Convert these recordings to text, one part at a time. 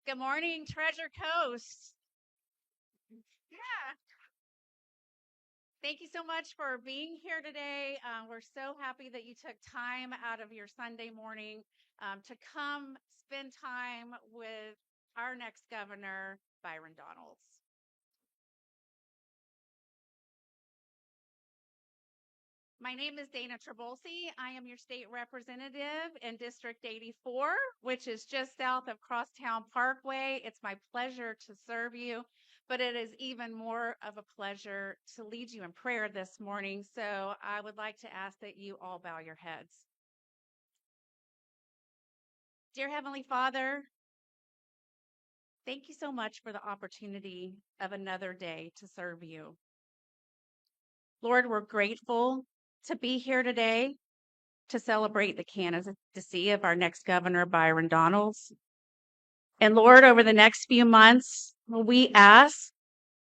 Good morning, Treasure Coast. Yeah. Thank you so much for being here today. We're so happy that you took time out of your Sunday morning to come spend time with our next governor, Byron Donalds. My name is Dana Trabolsi. I am your state representative in District 84, which is just south of Crosstown Parkway. It's my pleasure to serve you, but it is even more of a pleasure to lead you in prayer this morning. So I would like to ask that you all bow your heads. Dear Heavenly Father, thank you so much for the opportunity of another day to serve you. Lord, we're grateful to be here today to celebrate the candidacy of our next governor, Byron Donalds. And Lord, over the next few months, we ask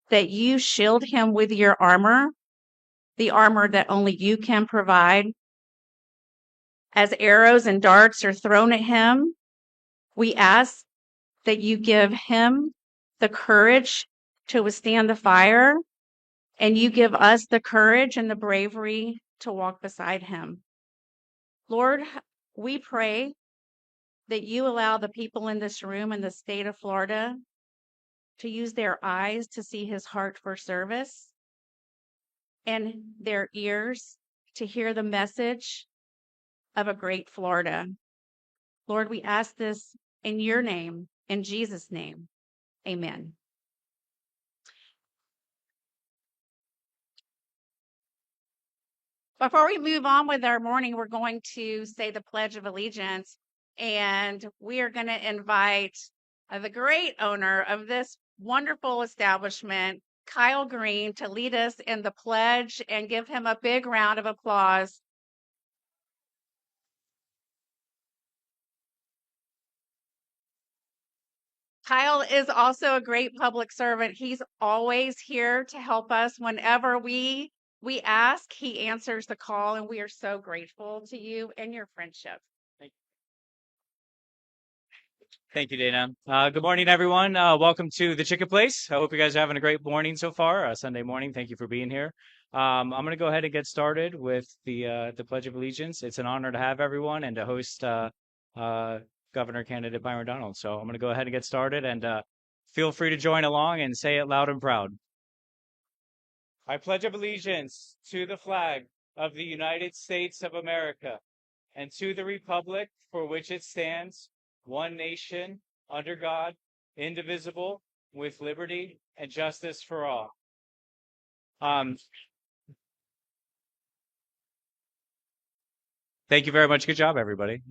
that you shield him with your armor, the armor that only you can provide. As arrows and darts are thrown at him, we ask that you give him the courage to withstand the fire, and you give us the courage and the bravery to walk beside him. Lord, we pray that you allow the people in this room in the state of Florida to use their eyes to see his heart for service and their ears to hear the message of a great Florida. Lord, we ask this in your name, in Jesus' name. Amen. Before we move on with our morning, we're going to say the Pledge of Allegiance, and we are going to invite the great owner of this wonderful establishment, Kyle Green, to lead us in the pledge and give him a big round of applause. Kyle is also a great public servant. He's always here to help us whenever we ask. He answers the call, and we are so grateful to you and your friendship. Thank you, Dana. Good morning, everyone. Welcome to the Chicken Place. I hope you guys are having a great morning so far, Sunday morning. Thank you for being here. I'm going to go ahead and get started with the Pledge of Allegiance. It's an honor to have everyone and to host Governor candidate Byron Donalds. So I'm going to go ahead and get started, and feel free to join along and say it loud and proud. I pledge allegiance to the flag of the United States of America and to the republic for which it stands, one nation, under God, indivisible, with liberty and justice for all. Thank you very much. Good job, everybody.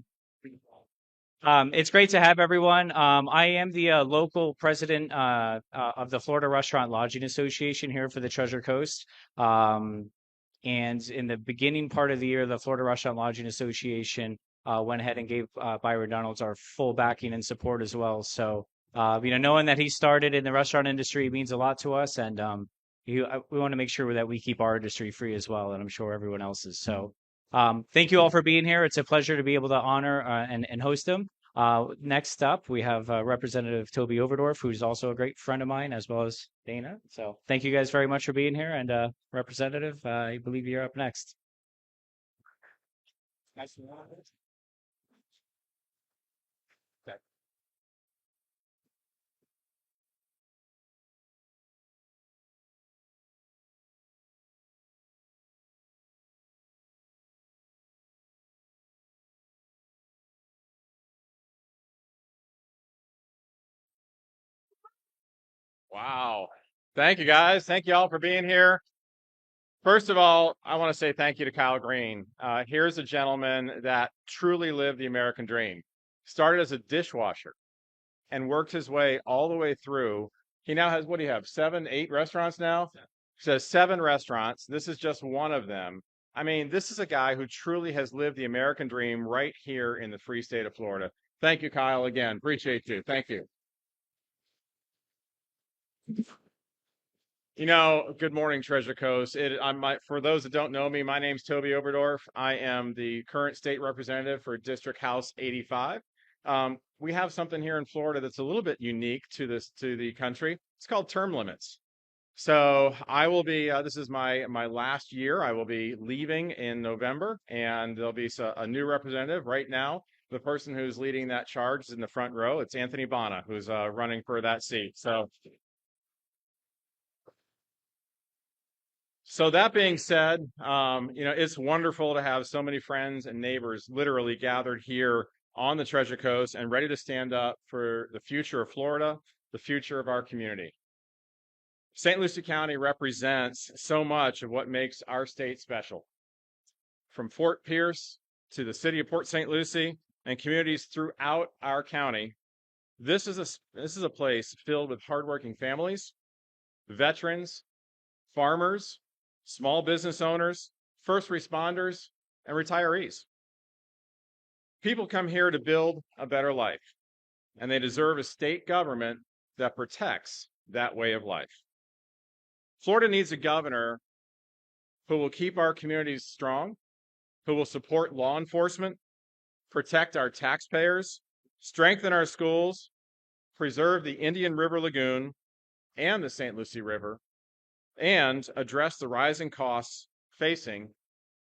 It's great to have everyone. I am the local president of the Florida Restaurant Lodging Association here for the Treasure Coast. And in the beginning part of the year, the Florida Restaurant Lodging Association went ahead and gave Byron Donalds our full backing and support as well. So, knowing that he started in the restaurant industry means a lot to us, and we want to make sure that we keep our industry free as well, and I'm sure everyone else's. So, thank you all for being here. It's a pleasure to be able to honor and host him. Next up, we have Representative Toby Overdorf, who's also a great friend of mine, as well as Dana. So thank you guys very much for being here. And Representative, I believe you're up next. Nice to meet you. Okay. Wow. Thank you, guys. Thank you all for being here. First of all, I want to say thank you to Kyle Green. Here's a gentleman that truly lived the American dream. Started as a dishwasher and worked his way all the way through. He now has, what do you have, 7, 8 restaurants now? He has 7 restaurants. This is just one of them. I mean, this is a guy who truly has lived the American dream right here in the free state of Florida. Thank you, Kyle, again. Appreciate you. Thank you. Good morning, Treasure Coast. For those that don't know me, my name's Toby Overdorf. I am the current state representative for District House 85. we have something here in Florida that's a little bit unique to the country. It's called term limits. So I will be, this is my last year. I will be leaving in November, and there'll be a new representative. Right now, the person who's leading that charge is in the front row. It's Anthony Bana, who's running for that seat. So that being said, it's wonderful to have so many friends and neighbors literally gathered here on the Treasure Coast and ready to stand up for the future of Florida, the future of our community. St. Lucie County represents so much of what makes our state special. From Fort Pierce to the city of Port St. Lucie and communities throughout our county, this is a place filled with hardworking families, veterans, farmers, small business owners, first responders, and retirees. People come here to build a better life, and they deserve a state government that protects that way of life. Florida needs a governor who will keep our communities strong, who will support law enforcement, protect our taxpayers, strengthen our schools, preserve the Indian River Lagoon and the St. Lucie River, and address the rising costs facing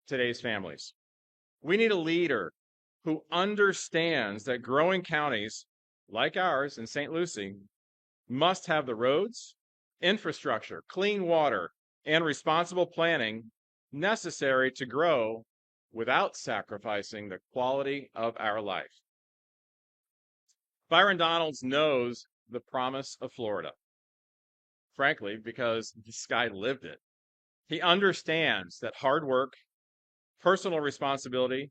today's families. We need a leader who understands that growing counties like ours in St. Lucie must have the roads, infrastructure, clean water, and responsible planning necessary to grow without sacrificing the quality of our life. Byron Donalds knows the promise of Florida, frankly, because this guy lived it. He understands that hard work, personal responsibility,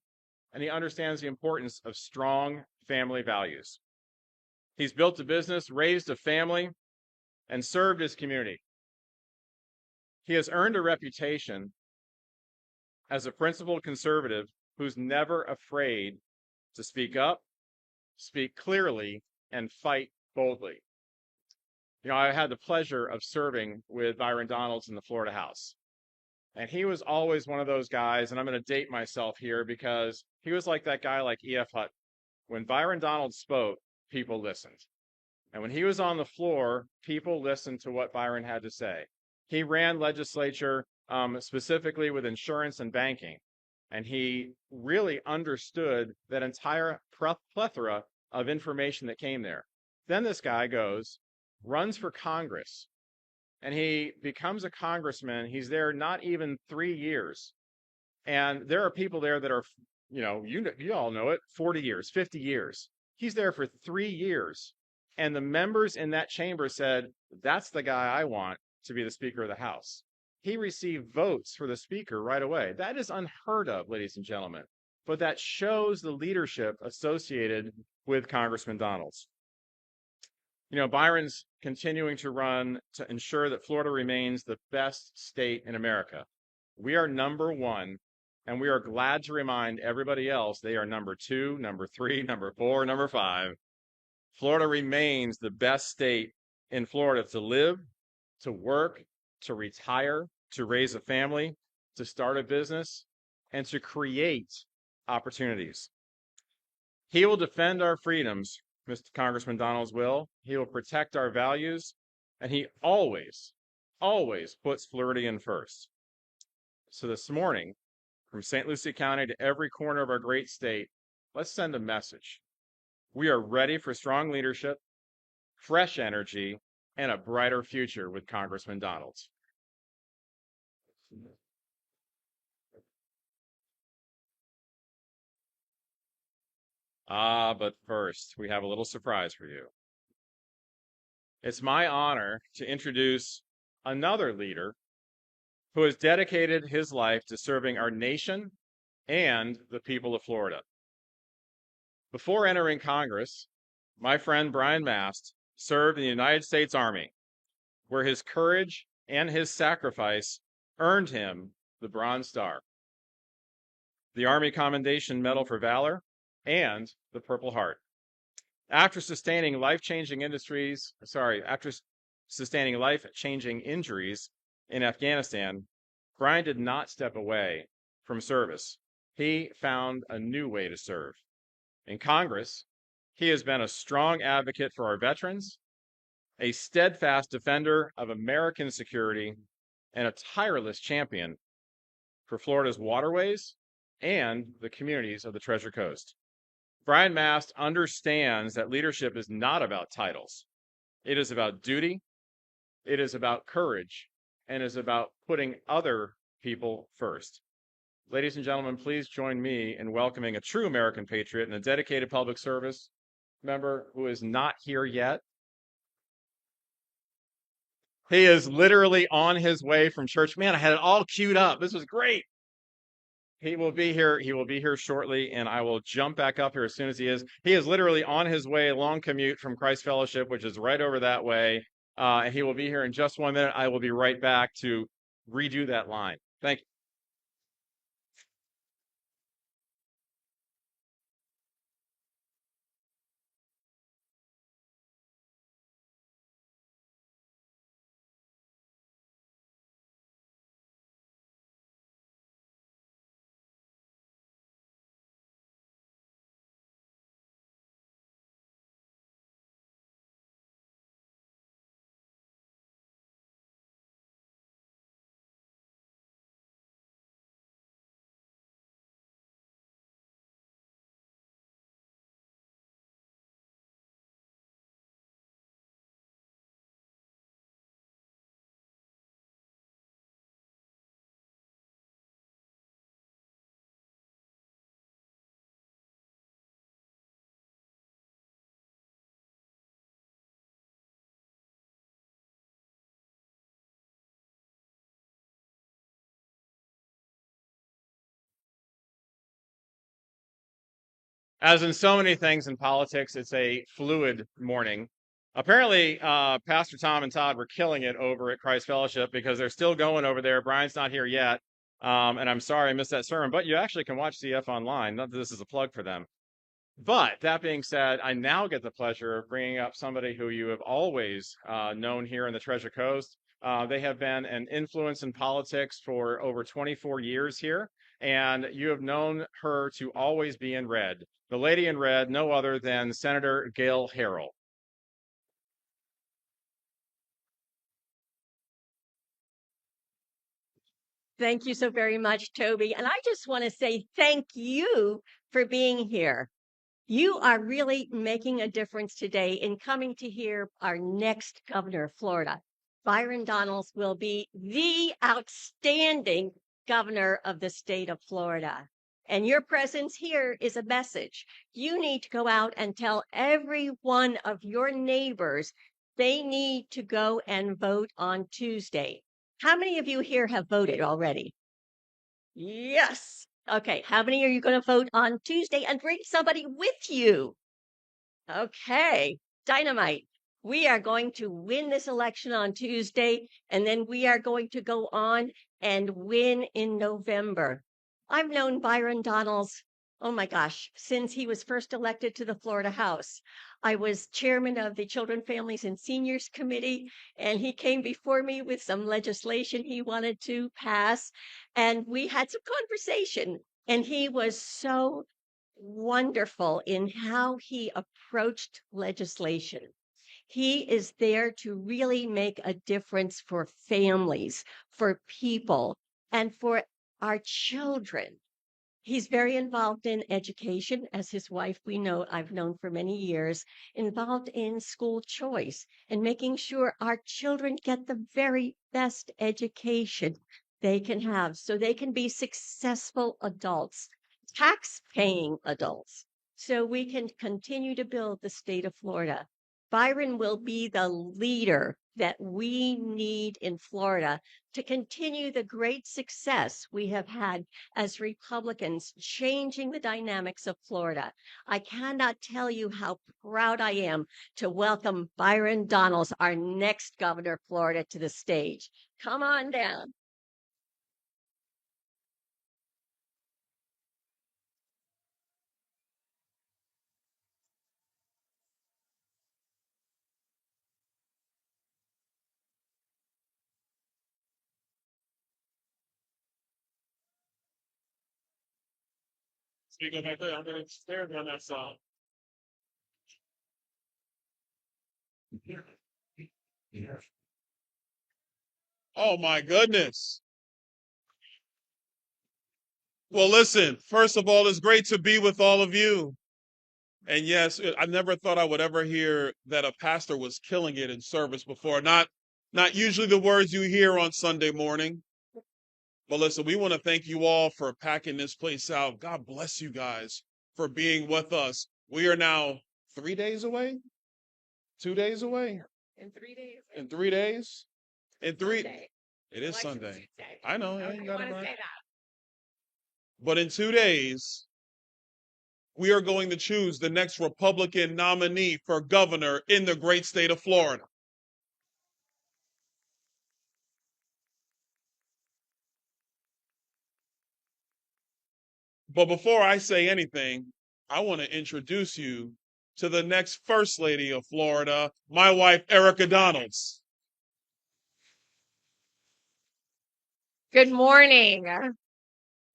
and he understands the importance of strong family values. He's built a business, raised a family, and served his community. He has earned a reputation as a principled conservative who's never afraid to speak up, speak clearly, and fight boldly. I had the pleasure of serving with Byron Donalds in the Florida House. And he was always one of those guys, and I'm going to date myself here because he was like that guy like E.F. Hutton. When Byron Donalds spoke, people listened. And when he was on the floor, people listened to what Byron had to say. He ran legislature specifically with insurance and banking. And he really understood that entire plethora of information that came there. Then this guy runs for Congress, and he becomes a congressman. He's there not even 3 years. And there are people there that are, you all know it, 40 years, 50 years. He's there for 3 years. And the members in that chamber said, that's the guy I want to be the Speaker of the House. He received votes for the Speaker right away. That is unheard of, ladies and gentlemen. But that shows the leadership associated with Congressman Donalds. Byron's continuing to run to ensure that Florida remains the best state in America. We are number one, and we are glad to remind everybody else they are number 2, number 3, number 4, number 5. Florida remains the best state in Florida to live, to work, to retire, to raise a family, to start a business, and to create opportunities. He will defend our freedoms, Mr. Congressman Donalds will. He will protect our values, and he always, always puts Floridian first. So this morning, from St. Lucie County to every corner of our great state, let's send a message. We are ready for strong leadership, fresh energy, and a brighter future with Congressman Donalds. But first, we have a little surprise for you. It's my honor to introduce another leader who has dedicated his life to serving our nation and the people of Florida. Before entering Congress, my friend Brian Mast served in the United States Army, where his courage and his sacrifice earned him the Bronze Star, the Army Commendation Medal for Valor, and the Purple Heart. After sustaining life-changing injuries in Afghanistan, Brian did not step away from service. He found a new way to serve. In Congress, He has been a strong advocate for our veterans, a steadfast defender of American security, and a tireless champion for Florida's waterways and the communities of the Treasure Coast. Brian Mast understands that leadership is not about titles. It is about duty, it is about courage, and is about putting other people first. Ladies and gentlemen, please join me in welcoming a true American patriot and a dedicated public service member who is not here yet. He is literally on his way from church. Man, I had it all queued up. This was great. He will be here. He will be here shortly, and I will jump back up here as soon as he is. He is literally on his way, long commute from Christ Fellowship, which is right over that way. And he will be here in just 1 minute. I will be right back to redo that line. Thank you. As in so many things in politics, it's a fluid morning. Apparently, Pastor Tom and Todd were killing it over at Christ Fellowship because they're still going over there. Brian's not here yet. And I'm sorry I missed that sermon, but you actually can watch CF online. Not that this is a plug for them. But that being said, I now get the pleasure of bringing up somebody who you have always known here in the Treasure Coast. They have been an influence in politics for over 24 years here, and you have known her to always be in red. The lady in red, no other than Senator Gail Harrell. Thank you so very much, Toby. And I just want to say thank you for being here. You are really making a difference today in coming to hear our next governor of Florida. Byron Donalds will be the outstanding governor of the state of Florida. And your presence here is a message. You need to go out and tell every one of your neighbors they need to go and vote on Tuesday. How many of you here have voted already? Yes. Okay. How many are you going to vote on Tuesday and bring somebody with you? Okay. Dynamite. We are going to win this election on Tuesday, and then we are going to go on and win in November. I've known Byron Donalds, oh my gosh, since he was first elected to the Florida House. I was chairman of the Children, Families, and Seniors Committee, and he came before me with some legislation he wanted to pass, and we had some conversation, and he was so wonderful in how he approached legislation. He is there to really make a difference for families, for people, and for our children. He's very involved in education, as his wife I've known for many years, involved in school choice and making sure our children get the very best education they can have so they can be successful adults, tax-paying adults, so we can continue to build the state of Florida. Byron will be the leader that we need in Florida to continue the great success we have had as Republicans changing the dynamics of Florida. I cannot tell you how proud I am to welcome Byron Donalds, our next governor of Florida, to the stage. Come on down. Speaking back there, I'm going to stare down that song. Oh my goodness. Well, listen, first of all, it's great to be with all of you. And yes, I never thought I would ever hear that a pastor was killing it in service before. Not usually the words you hear on Sunday morning. But listen, we want to thank you all for packing this place out. God bless you guys for being with us. We are now 3 days away, 2 days away. In 3 days. In 3 days. In three. Sunday. It is Election Sunday. Tuesday. I know. Yeah, Okay, you I got want it to right. say that. But in 2 days, we are going to choose the next Republican nominee for governor in the great state of Florida. But before I say anything, I want to introduce you to the next First Lady of Florida, my wife, Erica Donalds. Good morning.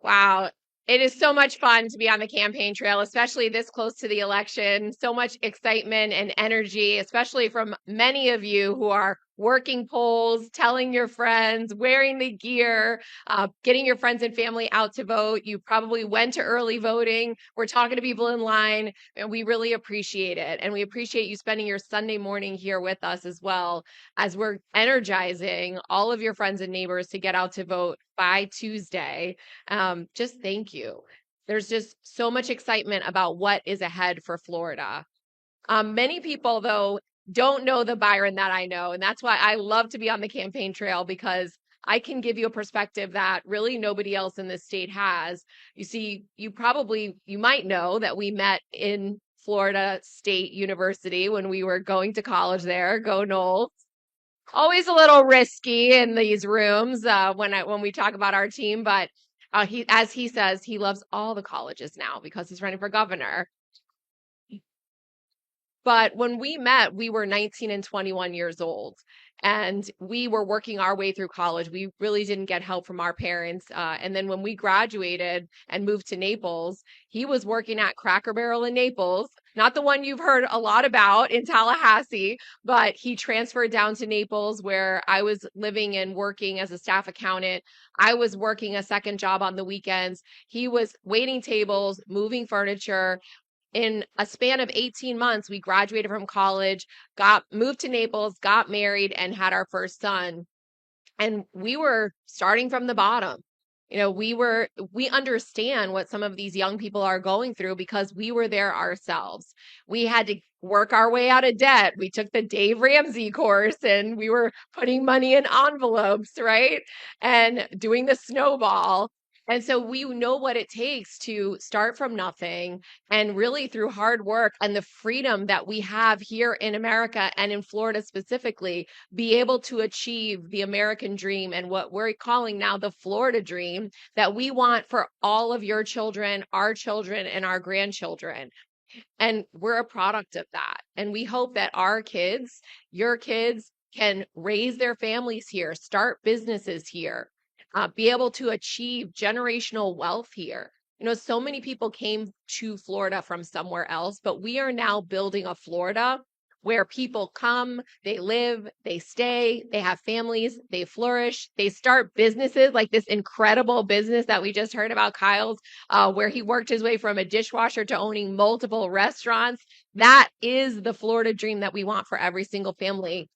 Wow. It is so much fun to be on the campaign trail, especially this close to the election. So much excitement and energy, especially from many of you who are working polls, telling your friends, wearing the gear, getting your friends and family out to vote. You probably went to early voting. We're talking to people in line, and we really appreciate it. And we appreciate you spending your Sunday morning here with us as well, as we're energizing all of your friends and neighbors to get out to vote by Tuesday. Just thank you. There's just so much excitement about what is ahead for Florida. Many people, though, don't know the Byron that I know. And that's why I love to be on the campaign trail, because I can give you a perspective that really nobody else in this state has. You see, you might know that we met in Florida State University when we were going to college there. Go Noles. Always a little risky in these rooms when we talk about our team, but as he says, he loves all the colleges now because he's running for governor. But when we met, we were 19 and 21 years old, and we were working our way through college. We really didn't get help from our parents. And then when we graduated and moved to Naples, he was working at Cracker Barrel in Naples, not the one you've heard a lot about in Tallahassee, but he transferred down to Naples, where I was living and working as a staff accountant. I was working a second job on the weekends. He was waiting tables, moving furniture. In a span of 18 months, we graduated from college, moved to Naples, got married, and had our first son. And we were starting from the bottom. You know, we understand what some of these young people are going through because we were there ourselves. We had to work our way out of debt. We took the Dave Ramsey course, and we were putting money in envelopes, right? And doing the snowball. And so we know what it takes to start from nothing, and really through hard work and the freedom that we have here in America and in Florida specifically, be able to achieve the American dream and what we're calling now the Florida dream that we want for all of your children, and our grandchildren. And we're a product of that. And we hope that our kids, your kids, can raise their families here, start businesses here, be able to achieve generational wealth here. You know, so many people came to Florida from somewhere else, but we are now building a Florida where people come, they live, they stay, they have families, they flourish, they start businesses like this incredible business that we just heard about, Kyle's, where he worked his way from a dishwasher to owning multiple restaurants. That is the Florida dream that we want for every single family.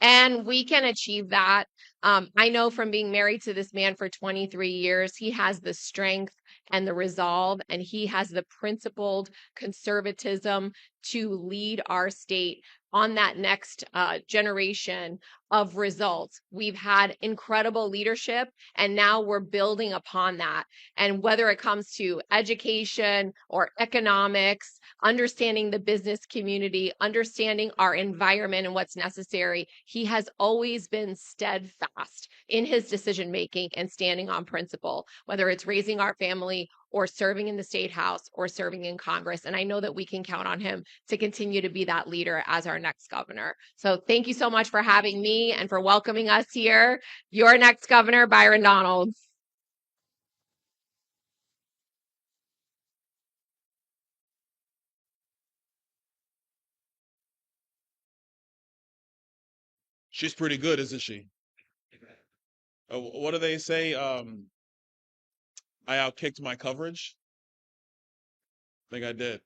And we can achieve that. I know from being married to this man for 23 years, he has the strength and the resolve, and he has the principled conservatism to lead our state on that next generation of results. We've had incredible leadership, and now we're building upon that. And whether it comes to education or economics, understanding the business community, understanding our environment and what's necessary, he has always been steadfast in his decision making and standing on principle, whether it's raising our family or serving in the state house or serving in Congress. And I know that we can count on him to continue to be that leader as our next governor. So thank you so much for having me and for welcoming us here. Your next governor, Byron Donalds. She's pretty good, isn't she? What do they say? I outkicked my coverage. I think I did.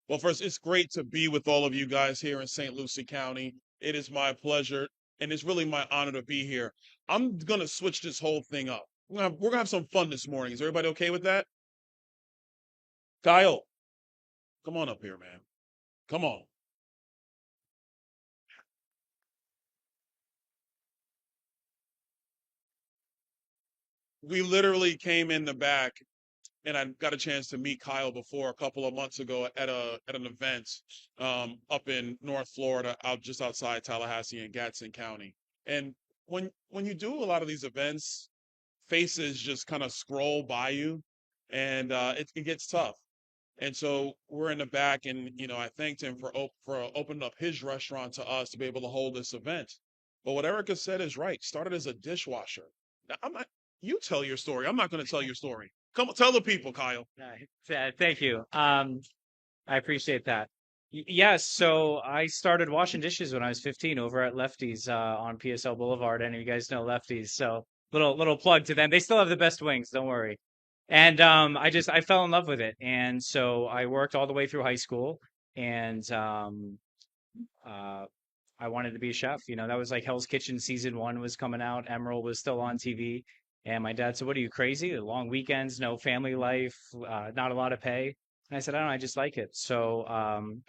Well, first, it's great to be with all of you guys here in St. Lucie County. It is my pleasure, and it's really my honor to be here. I'm going to switch this whole thing up. We're gonna have some fun this morning. Is everybody okay with that? Kyle, come on up here, man. Come on. We literally came in the back, and I got a chance to meet Kyle before a couple of months ago at an event up in North Florida, out just outside Tallahassee in Gadsden County. And when you do a lot of these events, faces just kind of scroll by you, and it gets tough. And so we're in the back, and I thanked him for opening up his restaurant to us to be able to hold this event. But what Erica said is right. Started as a dishwasher. Now, I'm not. You tell your story. I'm not going to tell your story. Come on, tell the people, Kyle. Thank you. I appreciate that. Yes, so I started washing dishes when I was 15 over at Lefty's on PSL Boulevard. And you guys know Lefty's, so little plug to them. They still have the best wings, don't worry. And I fell in love with it, and so I worked all the way through high school, and uh, I wanted to be a chef. That was like Hell's Kitchen season 1 was coming out. Emerald was still on TV. And my dad said, "What are you, crazy? Long weekends, no family life, not a lot of pay." And I said, "I don't know, I just like it." So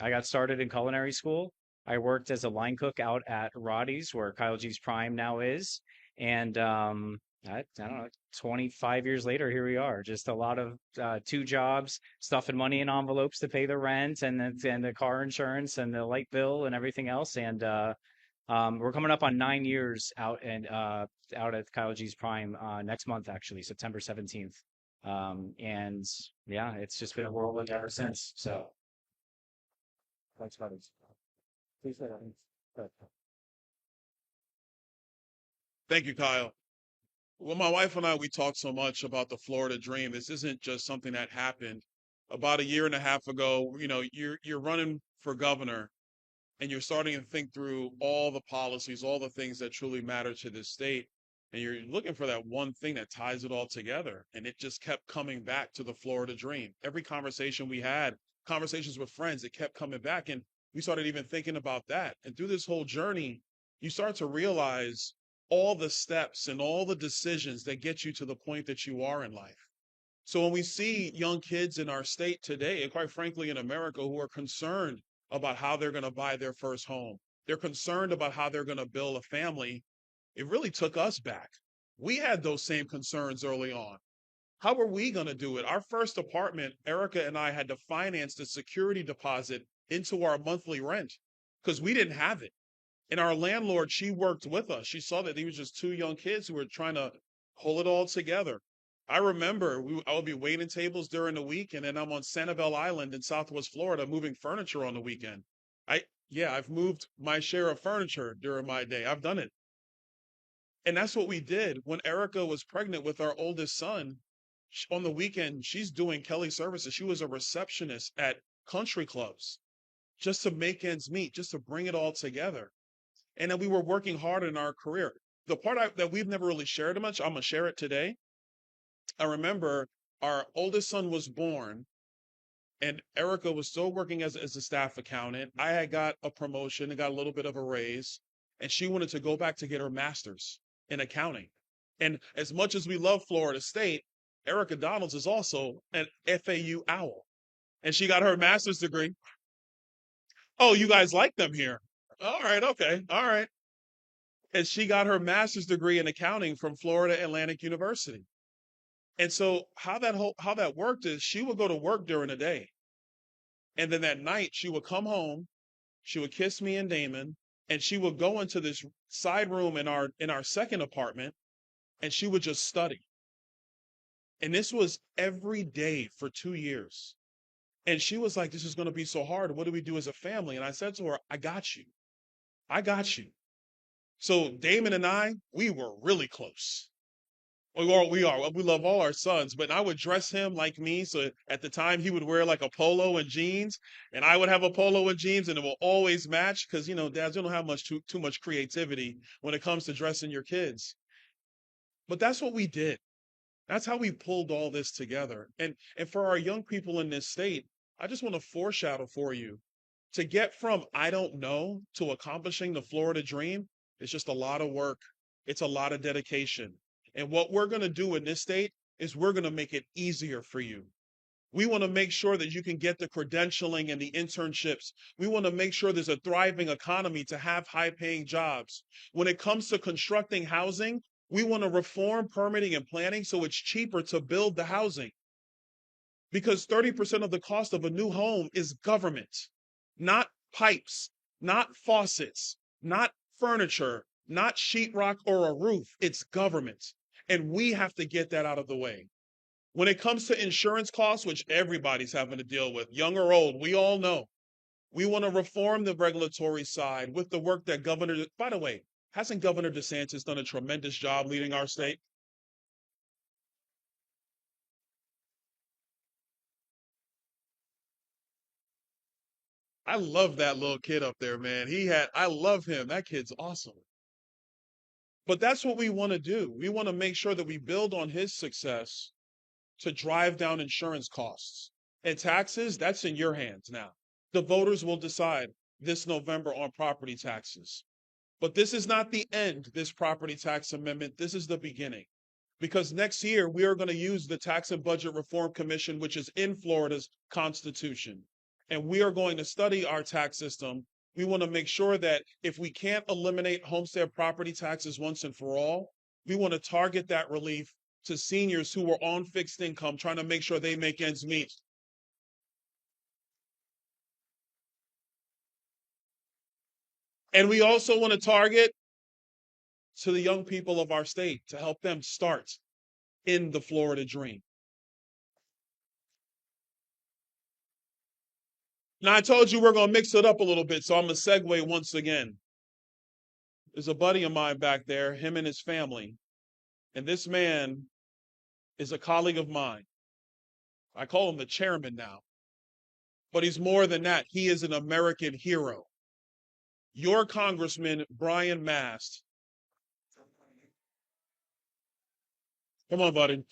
I got started in culinary school. I worked as a line cook out at Roddy's, where Kyle G's Prime now is. And I don't know, 25 years later, here we are. Just a lot of 2 jobs, stuffing money in envelopes to pay the rent and the car insurance and the light bill and everything else. And we're coming up on 9 years out at Kyle G's Prime next month, actually, September 17th. And yeah, it's just been a whirlwind ever since. So thanks, buddies. Please say that. Thank you, Kyle. Well, my wife and I, we talked so much about the Florida dream. This isn't just something that happened about a year and a half ago. You're running for governor, and you're starting to think through all the policies, all the things that truly matter to this state. And you're looking for that one thing that ties it all together. And it just kept coming back to the Florida dream. Every conversation we had, conversations with friends, it kept coming back. And we started even thinking about that. And through this whole journey, you start to realize all the steps and all the decisions that get you to the point that you are in life. So when we see young kids in our state today, and quite frankly in America, who are concerned about how they're going to buy their first home, they're concerned about how they're going to build a family, it really took us back. We had those same concerns early on. How were we going to do it? Our first apartment, Erica and I had to finance the security deposit into our monthly rent because we didn't have it. And our landlord, she worked with us. She saw that these were just 2 young kids who were trying to pull it all together. I remember I would be waiting tables during the week, and then I'm on Sanibel Island in Southwest Florida moving furniture on the weekend. I've moved my share of furniture during my day. I've done it. And that's what we did. When Erica was pregnant with our oldest son, on the weekend, she's doing Kelly services. She was a receptionist at country clubs just to make ends meet, just to bring it all together. And then we were working hard in our career. The part that we've never really shared much, I'm going to share it today. I remember our oldest son was born, and Erica was still working as a staff accountant. I had got a promotion and got a little bit of a raise, and she wanted to go back to get her master's in accounting. And as much as we love Florida State, Erica Donalds is also an FAU owl, and she got her master's degree. Oh, you guys like them here? All right, okay, all right. And she got her master's degree in accounting from Florida Atlantic University. And so how that worked is she would go to work during the day, and then that night she would come home, she would kiss me and Damon, and she would go into this side room in our second apartment, and she would just study. And this was every day for 2 years. And she was like, "This is going to be so hard. What do we do as a family?" And I said to her, "I got you. I got you." So Damon and I, we were really close. We are. We love all our sons, but I would dress him like me. So at the time, he would wear like a polo and jeans, and I would have a polo and jeans, and it will always match because dads don't have too much creativity when it comes to dressing your kids. But that's what we did. That's how we pulled all this together. And for our young people in this state, I just want to foreshadow for you to get from I don't know to accomplishing the Florida dream. It's just a lot of work. It's a lot of dedication. And what we're going to do in this state is we're going to make it easier for you. We want to make sure that you can get the credentialing and the internships. We want to make sure there's a thriving economy to have high-paying jobs. When it comes to constructing housing, we want to reform permitting and planning so it's cheaper to build the housing. Because 30% of the cost of a new home is government, not pipes, not faucets, not furniture, not sheetrock or a roof. It's government. And we have to get that out of the way. When it comes to insurance costs, which everybody's having to deal with, young or old, we all know, we want to reform the regulatory side with the work that by the way, hasn't Governor DeSantis done a tremendous job leading our state? I love that little kid up there, man. I love him. That kid's awesome. But that's what we want to do. We want to make sure that we build on his success to drive down insurance costs. And taxes, that's in your hands now. The voters will decide this November on property taxes. But this is not the end, this property tax amendment. This is the beginning. Because next year, we are going to use the Tax and Budget Reform Commission, which is in Florida's Constitution. And we are going to study our tax system. We want to make sure that if we can't eliminate homestead property taxes once and for all, we want to target that relief to seniors who are on fixed income, trying to make sure they make ends meet. And we also want to target to the young people of our state to help them start in the Florida dream. Now, I told you we're going to mix it up a little bit, so I'm going to segue once again. There's a buddy of mine back there, him and his family. And this man is a colleague of mine. I call him the chairman now. But he's more than that. He is an American hero. Your Congressman Brian Mast. Come on, buddy.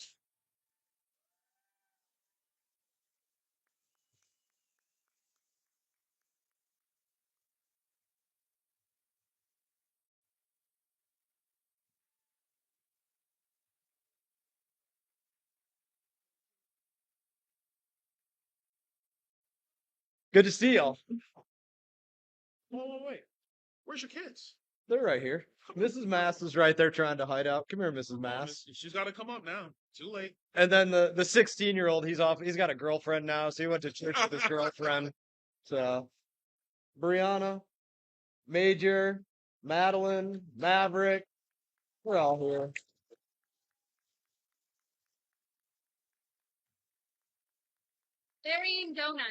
Good to see y'all. Wait. Where's your kids? They're right here. Mrs. Mast is right there trying to hide out. Come here, Mrs. Mast. She's got to come up now. Too late. And then the 16-year-old, he's off. He's got a girlfriend now, so he went to church with his girlfriend. So, Brianna, Major, Madeline, Maverick, we're all here. They're eating donuts.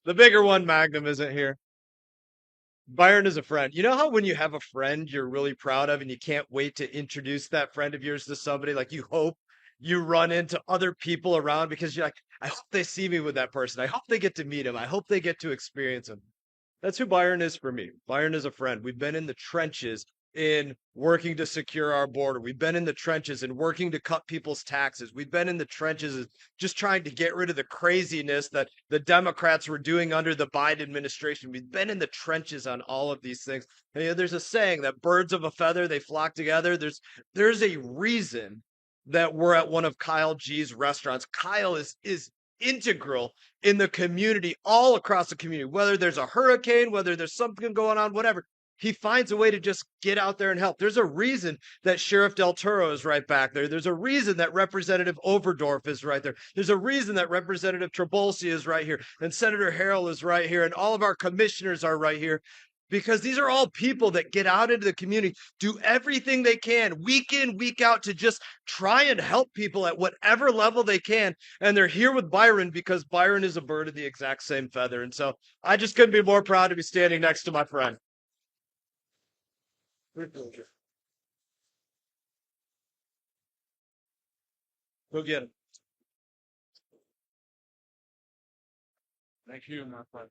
The bigger one, Magnum, isn't here. Byron is a friend. You know how when you have a friend you're really proud of and you can't wait to introduce that friend of yours to somebody, like you hope you run into other people around because you're like, I hope they see me with that person. I hope they get to meet him. I hope they get to experience him. That's who Byron is for me. Byron is a friend. We've been in the trenches in working to secure our border. We've been in the trenches in working to cut people's taxes. We've been in the trenches just trying to get rid of the craziness that the Democrats were doing under the Biden administration. We've been in the trenches on all of these things. And, there's a saying that birds of a feather, they flock together. There's a reason that we're at one of Kyle G's restaurants. Kyle is integral in the community, all across the community, whether there's a hurricane, whether there's something going on, whatever. He finds a way to just get out there and help. There's a reason that Sheriff Del Toro is right back there. There's a reason that Representative Overdorf is right there. There's a reason that Representative Trabolsi is right here. And Senator Harrell is right here. And all of our commissioners are right here. Because these are all people that get out into the community, do everything they can, week in, week out, to just try and help people at whatever level they can. And they're here with Byron because Byron is a bird of the exact same feather. And so I just couldn't be more proud to be standing next to my friend. Go get him. Thank you, my friend.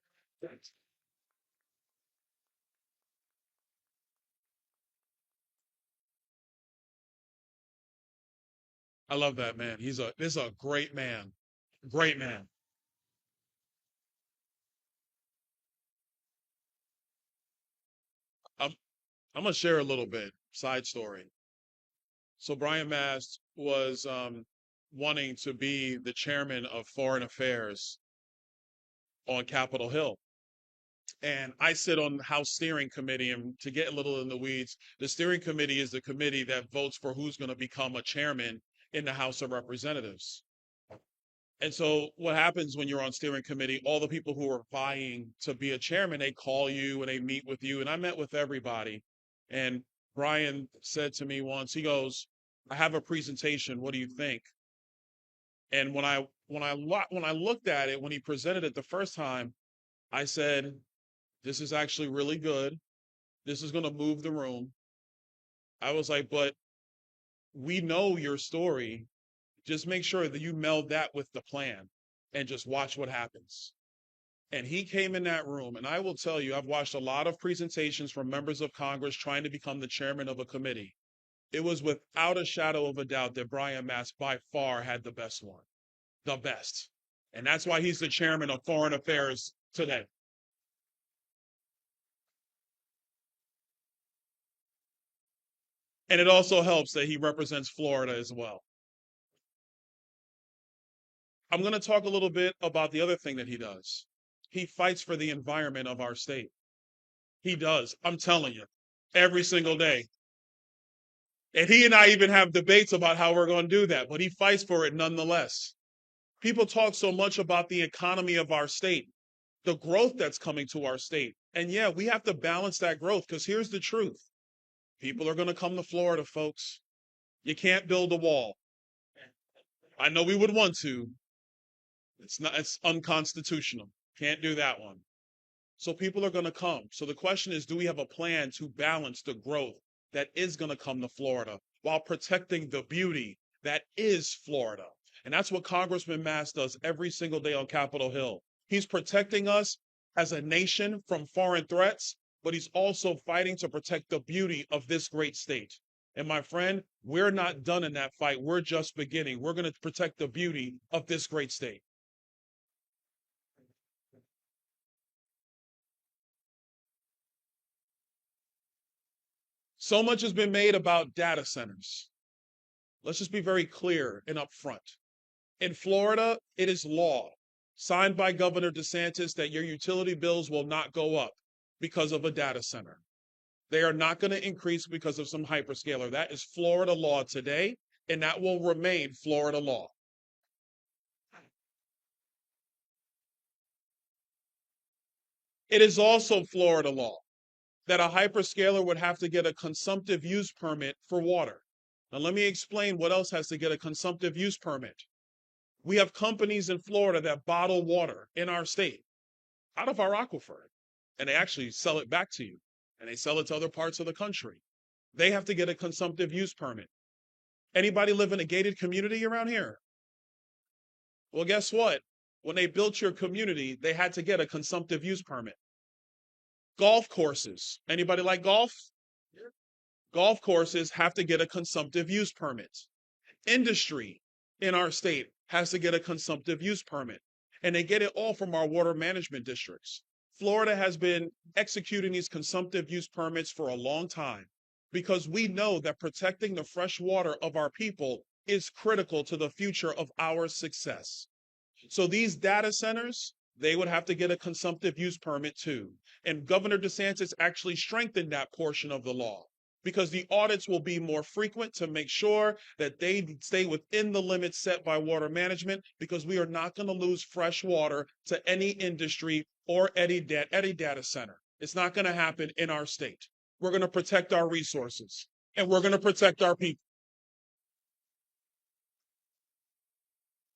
I love that man. This is a great man. Great man. I'm I'm gonna share a little bit. Side story. So Brian Mast was wanting to be the chairman of foreign affairs on Capitol Hill. And I sit on the House Steering Committee, and to get a little in the weeds, the Steering Committee is the committee that votes for who's going to become a chairman in the House of Representatives. And so what happens when you're on Steering Committee, all the people who are vying to be a chairman, they call you and they meet with you. And I met with everybody. And Brian said to me once, he goes, I have a presentation. What do you think? And when I looked at it, when he presented it the first time, I said, this is actually really good. This is going to move the room. I was like, but we know your story. Just make sure that you meld that with the plan and just watch what happens. And he came in that room, and I will tell you, I've watched a lot of presentations from members of Congress trying to become the chairman of a committee. It was without a shadow of a doubt that Brian Mast by far had the best one, the best. And that's why he's the chairman of Foreign Affairs today. And it also helps that he represents Florida as well. I'm going to talk a little bit about the other thing that he does. He fights for the environment of our state. He does. I'm telling you, every single day. And he and I even have debates about how we're going to do that, but he fights for it nonetheless. People talk so much about the economy of our state, the growth that's coming to our state. And yeah, we have to balance that growth, because here's the truth. People are going to come to Florida, folks. You can't build a wall. I know we would want to. It's unconstitutional. Can't do that one. So people are going to come. So the question is, do we have a plan to balance the growth that is going to come to Florida while protecting the beauty that is Florida? And that's what Congressman Mast does every single day on Capitol Hill. He's protecting us as a nation from foreign threats, but he's also fighting to protect the beauty of this great state. And my friend, we're not done in that fight. We're just beginning. We're going to protect the beauty of this great state. So much has been made about data centers. Let's just be very clear and upfront. In Florida, it is law, signed by Governor DeSantis, that your utility bills will not go up because of a data center. They are not going to increase because of some hyperscaler. That is Florida law today, and that will remain Florida law. It is also Florida law that a hyperscaler would have to get a consumptive use permit for water. Now, let me explain what else has to get a consumptive use permit. We have companies in Florida that bottle water in our state out of our aquifer, and they actually sell it back to you, and they sell it to other parts of the country. They have to get a consumptive use permit. Anybody live in a gated community around here? Well, guess what? When they built your community, they had to get a consumptive use permit. Golf courses. Anybody like golf? Yeah. Golf courses have to get a consumptive use permit. Industry in our state has to get a consumptive use permit. And they get it all from our water management districts. Florida has been executing these consumptive use permits for a long time because we know that protecting the fresh water of our people is critical to the future of our success. So these data centers, they would have to get a consumptive use permit too. And Governor DeSantis actually strengthened that portion of the law because the audits will be more frequent to make sure that they stay within the limits set by water management, because we are not going to lose fresh water to any industry or any data center. It's not going to happen in our state. We're going to protect our resources, and we're going to protect our people.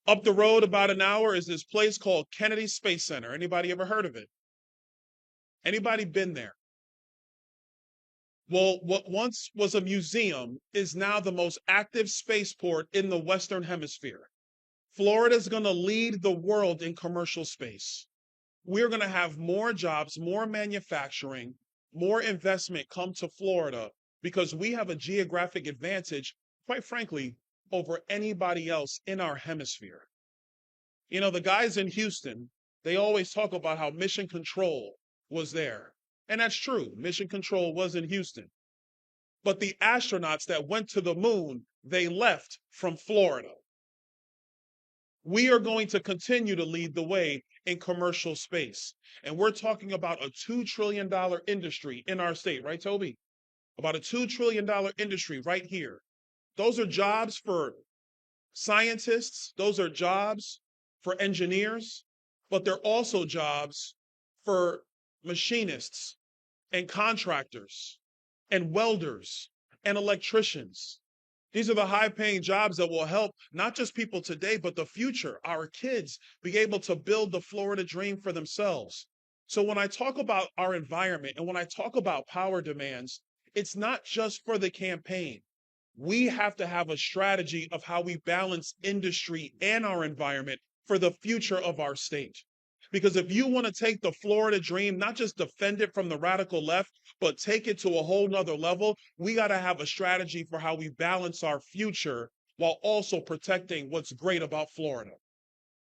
Up the road about an hour is this place called Kennedy Space Center. Anybody ever heard of it? Anybody been there? Well, what once was a museum is now the most active spaceport in the Western Hemisphere. Florida is going to lead the world in commercial space. We're going to have more jobs, more manufacturing, more investment come to Florida because we have a geographic advantage, quite frankly, over anybody else in our hemisphere. You know, the guys in Houston, they always talk about how Mission Control was there. And that's true. Mission Control was in Houston. But the astronauts that went to the moon, they left from Florida. We are going to continue to lead the way in commercial space. And we're talking about a $2 trillion industry in our state, right, Toby? About a $2 trillion industry right here. Those are jobs for scientists. Those are jobs for engineers, but they're also jobs for machinists and contractors and welders and electricians. These are the high-paying jobs that will help not just people today, but the future, our kids, be able to build the Florida dream for themselves. So when I talk about our environment and when I talk about power demands, it's not just for the campaign. We have to have a strategy of how we balance industry and our environment for the future of our state. Because if you want to take the Florida dream, not just defend it from the radical left, but take it to a whole nother level, we got to have a strategy for how we balance our future while also protecting what's great about Florida.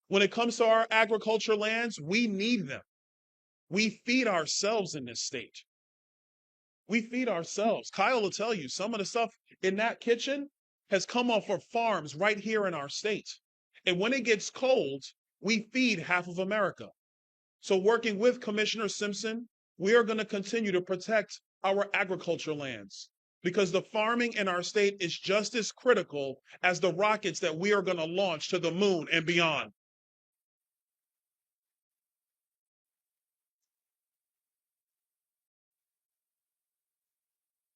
When it comes to our agriculture lands, we need them. We feed ourselves in this state. We feed ourselves. Kyle will tell you some of the stuff in that kitchen has come off of farms right here in our state. And when it gets cold, we feed half of America. So working with Commissioner Simpson, we are going to continue to protect our agriculture lands because the farming in our state is just as critical as the rockets that we are going to launch to the moon and beyond.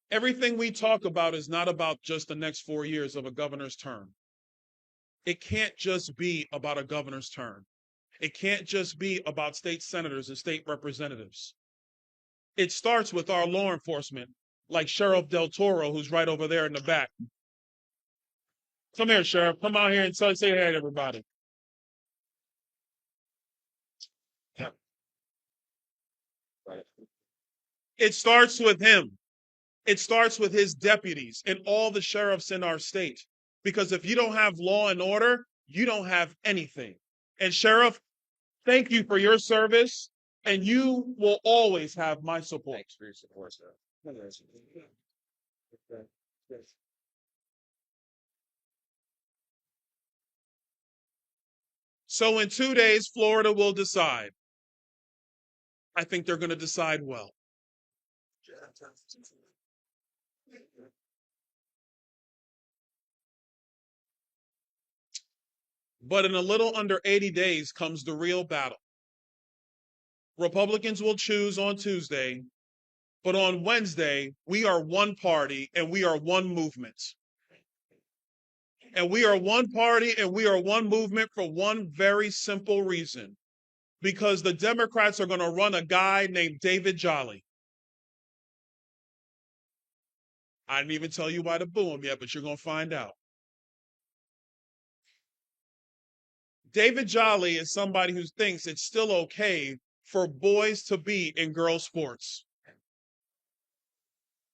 Everything we talk about is not about just the next 4 years of a governor's term. It can't just be about a governor's term. It can't just be about state senators and state representatives. It starts with our law enforcement, like Sheriff Del Toro, who's right over there in the back. Come here, Sheriff. Come out here and say hey to everybody. It starts with him. It starts with his deputies and all the sheriffs in our state. Because if you don't have law and order, you don't have anything. And Sheriff, thank you for your service, and you will always have my support. Thanks for your support, sir. So in 2 days, Florida will decide. I think they're going to decide well. But in a little under 80 days comes the real battle. Republicans will choose on Tuesday, but on Wednesday, we are one party and we are one movement. And we are one party and we are one movement for one very simple reason. Because the Democrats are going to run a guy named David Jolly. I didn't even tell you why to boo him yet, but you're going to find out. David Jolly is somebody who thinks it's still okay for boys to be in girls' sports.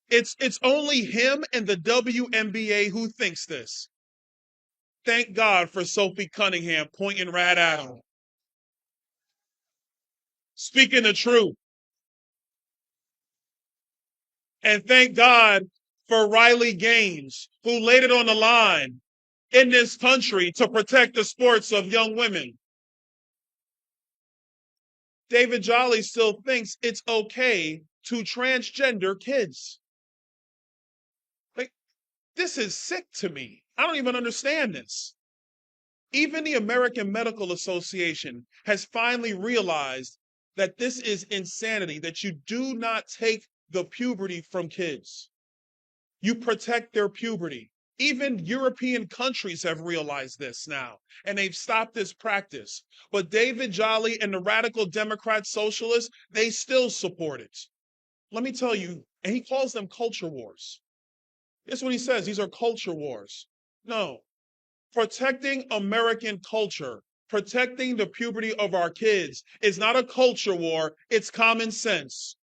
It's only him and the WNBA who thinks this. Thank God for Sophie Cunningham pointing right at him. Speaking the truth. And thank God for Riley Gaines, who laid it on the line in this country to protect the sports of young women. David Jolly still thinks it's okay to transgender kids. Like, this is sick to me. I don't even understand this. Even the American Medical Association has finally realized that this is insanity, that you do not take the puberty from kids. You protect their puberty. Even European countries have realized this now, and they've stopped this practice. But David Jolly and the radical Democrat socialists, they still support it. let me tell you, and he calls them culture wars. That's what he says. These are culture wars. No. Protecting American culture, protecting the puberty of our kids is not a culture war, it's common sense.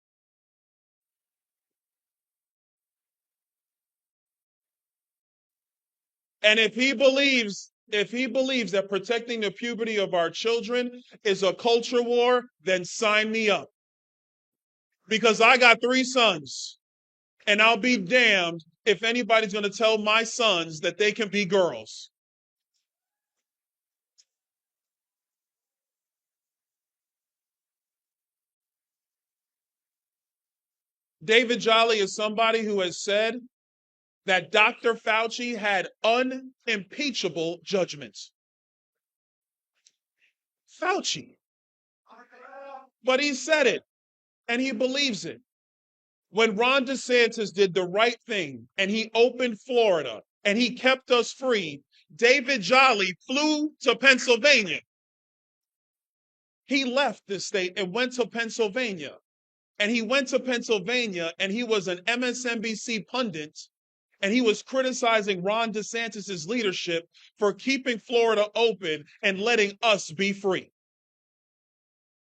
And if he believes that protecting the puberty of our children is a culture war, then sign me up. Because I got 3 sons, and I'll be damned if anybody's going to tell my sons that they can be girls. David Jolly is somebody who has said that Dr. Fauci had unimpeachable judgments. Fauci. But he said it, and he believes it. When Ron DeSantis did the right thing, and he opened Florida, and he kept us free, David Jolly flew to Pennsylvania. He left this state and went to Pennsylvania. And he went to Pennsylvania, and he was an MSNBC pundit, and he was criticizing Ron DeSantis' leadership for keeping Florida open and letting us be free.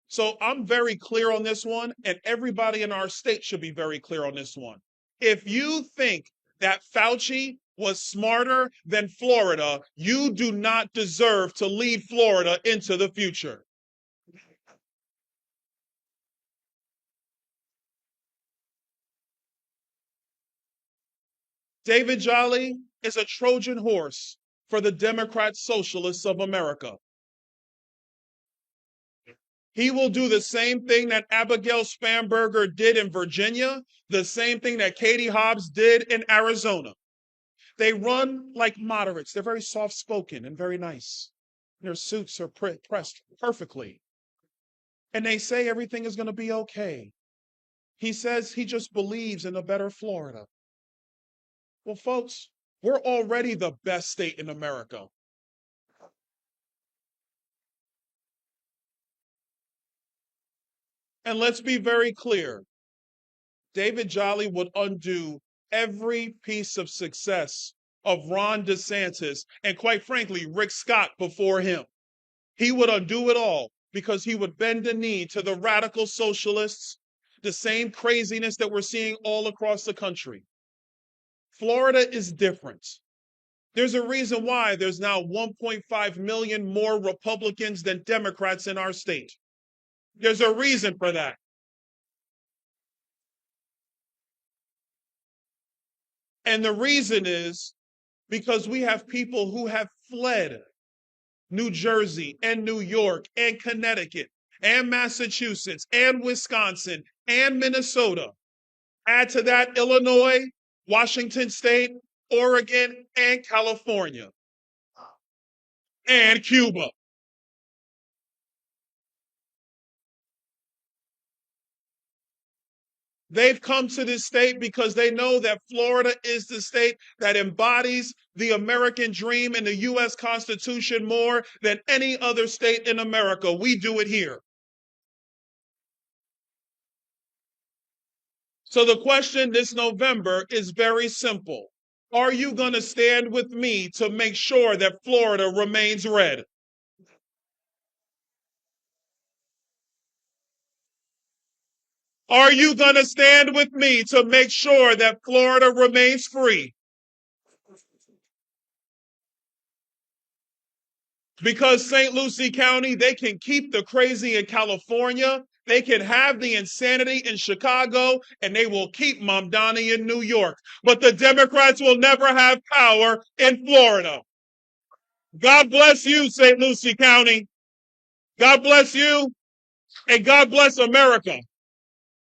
So I'm very clear on this one, and everybody in our state should be very clear on this one. If you think that Fauci was smarter than Florida, you do not deserve to lead Florida into the future. David Jolly is a Trojan horse for the Democrat Socialists of America. He will do the same thing that Abigail Spanberger did in Virginia, the same thing that Katie Hobbs did in Arizona. They run like moderates. They're very soft-spoken and very nice. Their suits are pressed perfectly. And they say everything is going to be okay. He says he just believes in a better Florida. Well, folks, we're already the best state in America. And let's be very clear. David Jolly would undo every piece of success of Ron DeSantis and, quite frankly, Rick Scott before him. He would undo it all because he would bend the knee to the radical socialists, the same craziness that we're seeing all across the country. Florida is different. There's a reason why there's now 1.5 million more Republicans than Democrats in our state. There's a reason for that. And the reason is because we have people who have fled New Jersey and New York and Connecticut and Massachusetts and Wisconsin and Minnesota. Add to that Illinois, Washington State, Oregon, and California. And Cuba. They've come to this state because they know that Florida is the state that embodies the American dream and the U.S. Constitution more than any other state in America. We do it here. So the question this November is very simple. Are you going to stand with me to make sure that Florida remains red? Are you going to stand with me to make sure that Florida remains free? Because St. Lucie County, they can keep the crazy in California, they can have the insanity in Chicago, and they will keep Mamdani in New York. But the Democrats will never have power in Florida. God bless you, St. Lucie County. God bless you, and God bless America.